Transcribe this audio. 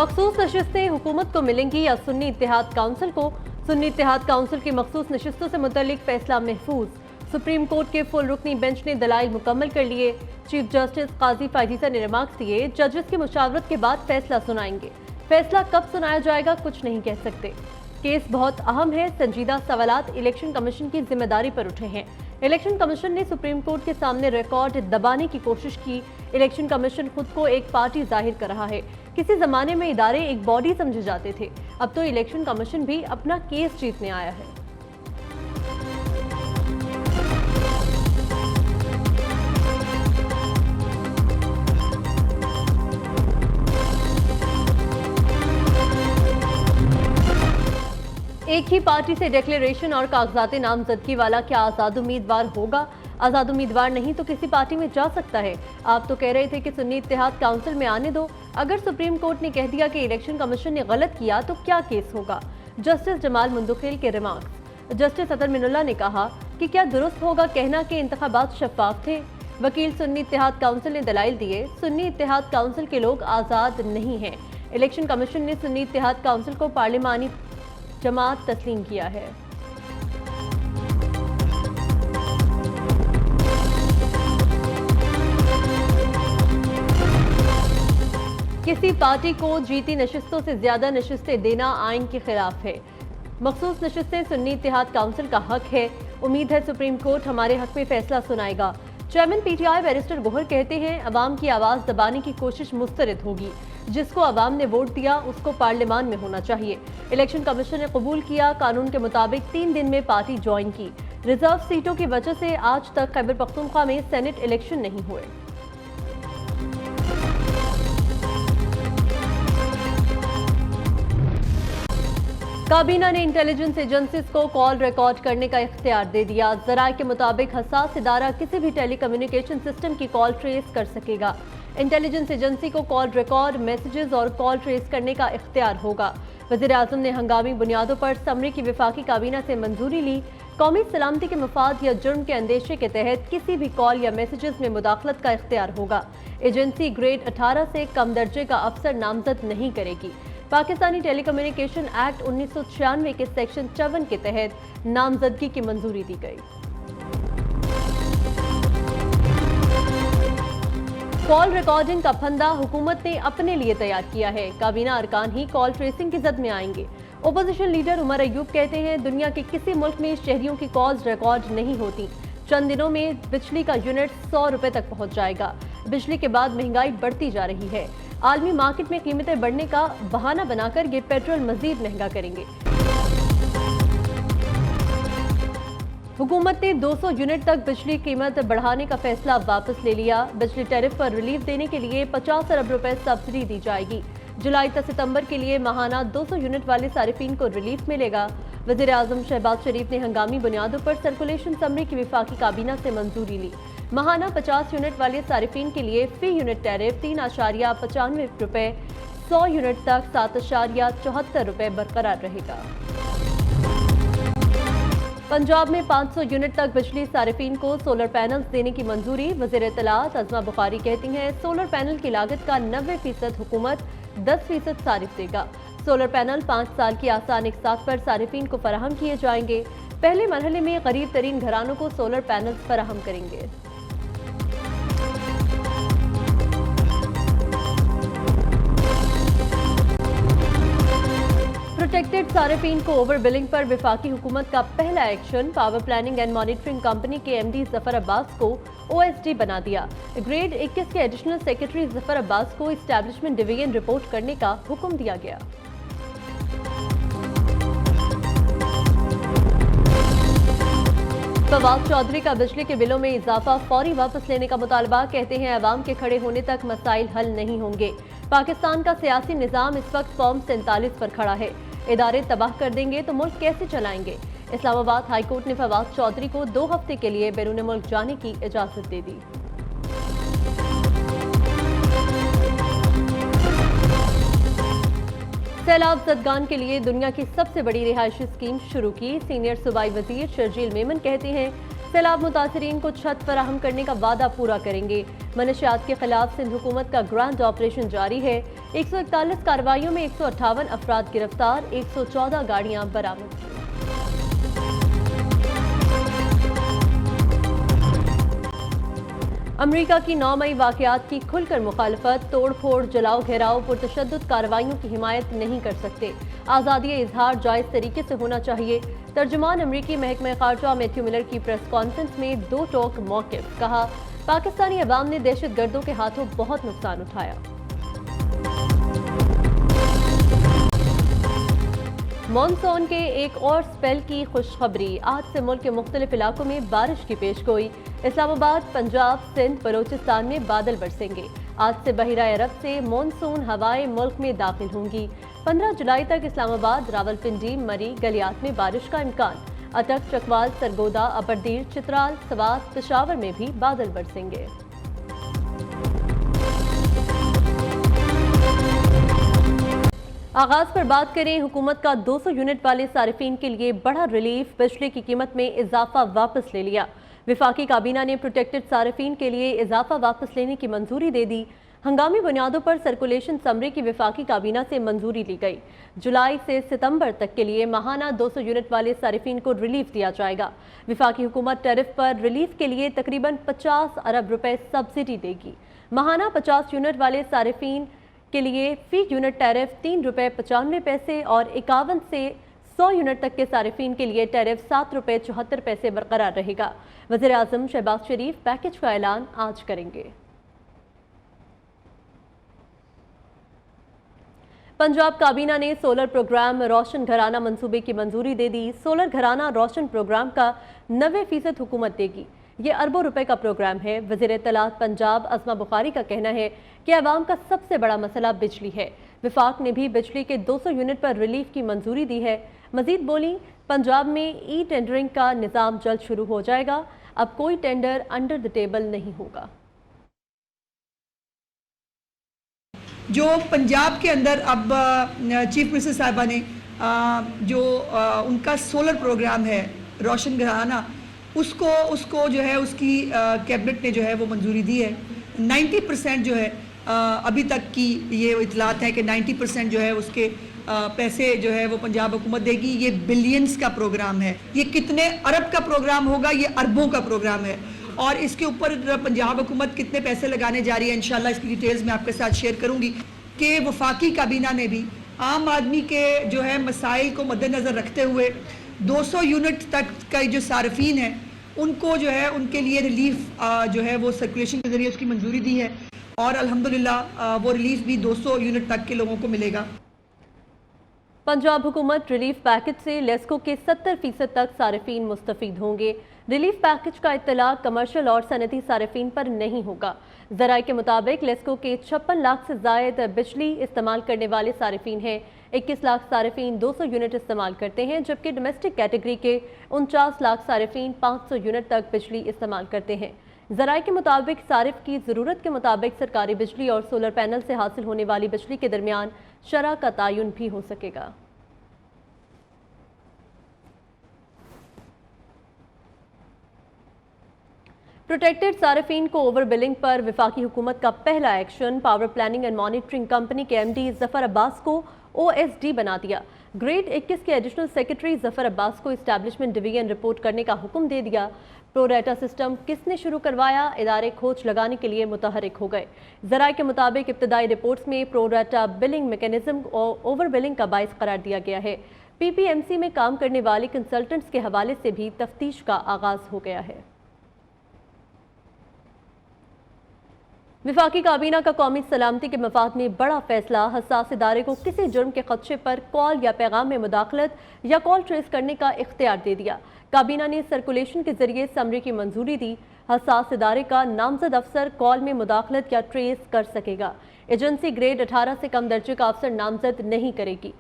मखसूस नशिस्तें हुकूमत को मिलेंगी या सुन्नी इत्तेहाद काउंसिल को? सुन्नी इत्तेहाद काउंसिल की मखसूस नशिस्तों से मुतल्लिक फैसला महफूज। सुप्रीम कोर्ट के फुल रुकनी बेंच ने दलाइल मुकम्मल कर लिए। चीफ जस्टिस काजी फायजीसा ने रिमार्क्स दिए, जजेस की मुशावरत के बाद फैसला सुनाएंगे। फैसला कब सुनाया जाएगा कुछ नहीं कह सकते। केस बहुत अहम है, संजीदा सवालात इलेक्शन कमीशन की जिम्मेदारी पर उठे हैं। इलेक्शन कमीशन ने सुप्रीम कोर्ट के सामने रिकॉर्ड दबाने की कोशिश की। इलेक्शन कमीशन खुद को एक पार्टी जाहिर कर रहा है। किसी जमाने में इदारे एक बॉडी समझे जाते थे, अब तो इलेक्शन कमीशन भी अपना केस जीतने आया है। एक ही पार्टी से डिक्लेरेशन और कागजात नामजदगी वाला क्या आज़ाद उम्मीदवार होगा? आज़ाद उम्मीदवार नहीं तो किसी पार्टी में जा सकता है। आप तो कह रहे थे कि सुन्नी इत्तेहाद काउंसिल में आने दो। अगर सुप्रीम कोर्ट ने कह दिया कि इलेक्शन कमीशन ने गलत किया तो क्या केस होगा? जस्टिस जमाल मुंदखिल के रिमार्क्स। जस्टिस अतर मिनुल्लाह ने कहा कि क्या दुरुस्त होगा कहना कि इंतखाबात शफाफ थे? वकील सुन्नी इत्तेहाद काउंसिल ने दलाइल दिए, सुन्नी इत्तेहाद काउंसिल के लोग आज़ाद नहीं हैं। इलेक्शन कमीशन ने सुन्नी इत्तेहाद काउंसिल को पार्लिमानी जमात तस्लीम किया है। किसी पार्टी को जीती नशिस्तों से ज्यादा नशिस्तें देना आइन के खिलाफ है। मखसूस नशिस्तें सुन्नी इत्तेहाद काउंसिल का हक है। उम्मीद है सुप्रीम कोर्ट हमारे हक में फैसला सुनाएगा। चेयरमैन पीटीआई बैरिस्टर गोहर कहते हैं, अवाम की आवाज दबाने की कोशिश मुस्तरद होगी। जिसको अवाम ने वोट दिया उसको पार्लियामान में होना चाहिए। इलेक्शन कमीशन ने कबूल किया, कानून के मुताबिक 3 दिन में पार्टी ज्वाइन की। रिजर्व सीटों की वजह से आज तक खैबर पख्तूनख्वा में सेनेट इलेक्शन नहीं हुए। काबीना ने इंटेलिजेंस एजेंसीज को कॉल रिकॉर्ड करने का इख्तियार दे दिया। ज़राए के मुताबिक हसास इदारा किसी भी टेलीकम्युनिकेशन सिस्टम की कॉल ट्रेस कर सकेगा। इंटेलिजेंस एजेंसी को कॉल रिकॉर्ड, मैसेजेस और कॉल ट्रेस करने का इख्तियार होगा। वज़ीर आज़म ने हंगामी बुनियादों पर समरी की वफाकी काबीना से मंजूरी ली। कौमी सलामती के मफाद या जुर्म के अंदेशे के तहत किसी भी कॉल या मैसेजेस में मुदाखलत का इख्तियार होगा। एजेंसी ग्रेड 18 से कम दर्जे का अफसर नामजद नहीं करेगी। पाकिस्तानी टेलीकम्युनिकेशन एक्ट 1996 के सेक्शन 54 के तहत नामजदगी की मंजूरी दी गई। कॉल रिकॉर्डिंग का फंदा हुकूमत ने अपने लिए तैयार किया है। काबीना अरकान ही कॉल ट्रेसिंग की जद में आएंगे। ओपोजिशन लीडर उमर अयूब कहते हैं, दुनिया के किसी मुल्क में शहरियों की कॉल्स रिकॉर्ड नहीं होती। चंद दिनों में बिजली का यूनिट 100 रुपए तक पहुंच जाएगा। बिजली के बाद महंगाई बढ़ती जा रही है। आलमी मार्केट में कीमतें बढ़ने का बहाना बनाकर ये पेट्रोल मजीद महंगा करेंगे। हुकूमत ने 200 यूनिट तक बिजली कीमत बढ़ाने का फैसला वापस ले लिया। बिजली टैरिफ पर रिलीफ देने के लिए 50 अरब रुपए सब्सिडी दी जाएगी। जुलाई से सितंबर के लिए माहाना 200 यूनिट वाले सारिफीन को रिलीफ मिलेगा। वज़ीर आज़म शहबाज शरीफ ने हंगामी बुनियादों पर सर्कुलेशन समरी की वफाकी काबीना से मंजूरी ली। माहाना 50 यूनिट वाले सारिफीन के लिए फी यूनिट टैरिफ 3.95 रुपए, 100 यूनिट तक 7.74 रुपए बरकरार रहेगा। पंजाब में 500 यूनिट तक बिजली सारिफीन को सोलर पैनल्स देने की मंजूरी। वज़ीर इत्तलात अज़मा बुखारी कहती हैं, सोलर पैनल की लागत का 90% हुकूमत, 10% सारिफ देगा। सोलर पैनल 5 साल की आसान इकसात पर सारिफीन को फराहम किए जाएंगे। पहले मरहले में गरीब तरीन घरानों को सोलर पैनल्स फराहम करेंगे। प्रोटेक्टेड सारिफीन को ओवर बिलिंग पर विफाकी हुकूमत का पहला action. Power planning and monitoring company के एमडी जफर अब्बास को ओएसडी बना दिया। ग्रेड 21 के एडिशनल सेक्रेटरी जफर अब्बास को एस्टैब्लिशमेंट डिवीजन रिपोर्ट करने का हुक्म दिया गया। फवाद चौधरी का बिजली के बिलों में इजाफा फौरी वापस लेने का मुतालबा। कहते हैं, अवाम के खड़े होने तक मसाइल हल नहीं होंगे। पाकिस्तान का सियासी निज़ाम इस वक्त फॉर्म 47 पर खड़ा है। इदारे तबाह कर देंगे तो मुल्क कैसे चलाएंगे? इस्लामाबाद हाई कोर्ट ने फवाद चौधरी को 2 हफ्ते के लिए बैरून मुल्क जाने की इजाजत दे दी। सैलाब ज़दगान के लिए दुनिया की सबसे बड़ी रिहायशी स्कीम शुरू की। सीनियर सूबाई वजीर शर्जील मेमन कहते हैं, सैलाब मुतासरीन को छत फराहम करने का वादा पूरा करेंगे। मनशियात के खिलाफ सिंध हुकूमत का ग्रांड ऑपरेशन जारी है। 141 कार्रवाइयों में 158 अफराद गिरफ्तार, 114 गाड़ियां बरामद। अमरीका की 9 मई वाकयात की खुलकर मुखालफत, तोड़ फोड़, जलाओ घेराव, पुरतशद्दुद कार्रवाइयों की हिमायत नहीं कर सकते। आज़ादी इजहार जायज़ तरीके से होना चाहिए। तर्जुमान अमरीकी महकमा खारजा मैथ्यू मिलर की प्रेस कॉन्फ्रेंस में दो टोक मौक़िफ़, कहा पाकिस्तानी अवाम ने दहशत गर्दों के हाथों बहुत नुकसान उठाया। मॉनसून के एक और स्पेल की खुशखबरी, आज से मुल्क के मुख्तलिफ इलाकों में बारिश की पेशगोई। इस्लामाबाद, पंजाब, सिंध, बलोचिस्तान में बादल बरसेंगे। आज से बहिरा अरब से मॉनसून हवाएं मुल्क में दाखिल होंगी। 15 जुलाई तक इस्लामाबाद, रावलपिंडी, मरी, गलियात में बारिश का इम्कान। अटक, चकवाल, सरगोदा, अबरदीर, चित्राल, सवात, पेशावर में भी बादल बरसेंगे। आगाज पर बात करें, हुकूमत का 200 यूनिट वाले सारिफीन के लिए बड़ा रिलीफ, बिजली की कीमत में इजाफा वापस ले लिया। विफाकी काबीना ने प्रोटेक्टेड सारिफीन के लिए इजाफा वापस लेने की मंजूरी दे दी। हंगामी बुनियादों पर सर्कुलेशन समरी की विफाकी काबीना से मंजूरी ली गई। जुलाई से सितंबर तक के लिए माहाना 200 यूनिट वाले सारिफीन को रिलीफ दिया जाएगा। विफाकी हुकूमत टैरिफ पर रिलीफ के लिए तकरीबन 50 अरब रुपए सब्सिडी देगी। माहाना 50 यूनिट वाले सारिफीन के लिए फी यूनिट टैरिफ 3 रुपए 95 पैसे और 51 से 100 यूनिट तक के सारिफीन के लिए टैरिफ 7 रुपए 74 पैसे बरकरार रहेगा। वज़ीर आज़म शहबाज शरीफ पैकेज का ऐलान आज करेंगे। पंजाब काबीना ने सोलर प्रोग्राम रोशन घराना मंसूबे की मंजूरी दे दी। सोलर घराना रोशन प्रोग्राम का 90% हुकूमत देगी। ये अरबों रुपए का प्रोग्राम है। वज़ीर इत्तलात पंजाब अज़मा बुखारी का कहना है कि अवाम का सबसे बड़ा मसला बिजली है। विफाक ने भी बिजली के 200 यूनिट पर रिलीफ की मंजूरी दी है। मजीद बोली, पंजाब में ई टेंडरिंग का निज़ाम जल्द शुरू हो जाएगा। अब कोई टेंडर अंडर द टेबल नहीं होगा। जो पंजाब के अंदर अब चीफ मिनिस्टर साहिबा ने उनका सोलर प्रोग्राम है रोशन घराना, उसको जो है उसकी कैबिनेट ने जो है वो मंजूरी दी है। 90% जो है अभी तक की ये इतलात है कि 90% जो है उसके पैसे जो है वो पंजाब हुकूमत देगी। ये बिलियंस का प्रोग्राम है। ये कितने अरब का प्रोग्राम होगा, ये अरबों का प्रोग्राम है। और इसके ऊपर पंजाब हुकूमत कितने पैसे लगाने जा रही है, इंशाल्लाह इसकी डिटेल्स मैं आपके साथ शेयर करूंगी। कि वफाकी काबीना ने भी आम आदमी के जो है मसाइल को मद्देनज़र रखते हुए 200 यूनिट तक का जो सार्फिन है उनको जो है उनके लिए रिलीफ जो है वो सर्कुलेशन के जरिए उसकी मंजूरी दी है। और अल्हम्दुलिल्लाह वो रिलीफ भी 200 यूनिट तक के लोगों को मिलेगा। पंजाब हुकूमत रिलीफ पैकेज से लेस्को के 70% तक सारिफीन मुस्तफीद होंगे। रिलीफ पैकेज का इत्तलाक कमर्शियल और सनती सारिफीन पर नहीं होगा। ज़राए के मुताबिक लेस्को के 56 लाख से जायद बिजली इस्तेमाल करने वाले सारिफीन हैं। 21 लाख सारिफीन 200 यूनिट इस्तेमाल करते हैं, जबकि डोमेस्टिक कैटेगरी के 49 लाख सारिफीन 500 यूनिट तक बिजली इस्तेमाल करते हैं। ज़राए के मुताबिक सारिफ की ज़रूरत के मुताबिक सरकारी बिजली और सोलर पैनल से हासिल होने वाली बिजली के दरमियान शरह का तयन भी हो सकेगा। प्रोटेक्टेड सारिफीन को ओवर बिलिंग पर विफाकी हुकूमत का पहला action. Power planning and monitoring company के एमडी जफर अब्बास को ओएसडी बना दिया। ग्रेड 21 के एडिशनल सेक्रेटरी जफर अब्बास को इस्टेब्लिशमेंट डिवीजन रिपोर्ट करने का हुक्म दे दिया। प्रोरेटा सिस्टम किसने शुरू करवाया, इदारे खोज लगाने के लिए मुतहरिक हो गए। ज़राए के मुताबिक इब्तदाई रिपोर्ट्स में प्रोरेटा बिलिंग मैकेनिज्म और ओवर बिलिंग का बाइस करार दिया गया है। पीपीएमसी में काम करने वाले कंसल्टेंट्स के हवाले से भी तफ्तीश का आगाज हो गया है। विफाकी काबीना का कौमी सलामती के मफाद में बड़ा फैसला। हसास इदारे को किसी जुर्म के खदशे पर कॉल या पैगाम में मुदाखलत या कॉल ट्रेस करने का इख्तियार दे दिया। काबीना ने सर्कुलेशन के जरिए समरी की मंजूरी दी। हसास इदारे का नामजद अफसर कॉल में मुदाखलत या ट्रेस कर सकेगा। एजेंसी ग्रेड 18 से कम दर्जे का अफसर नामजद नहीं करेगी।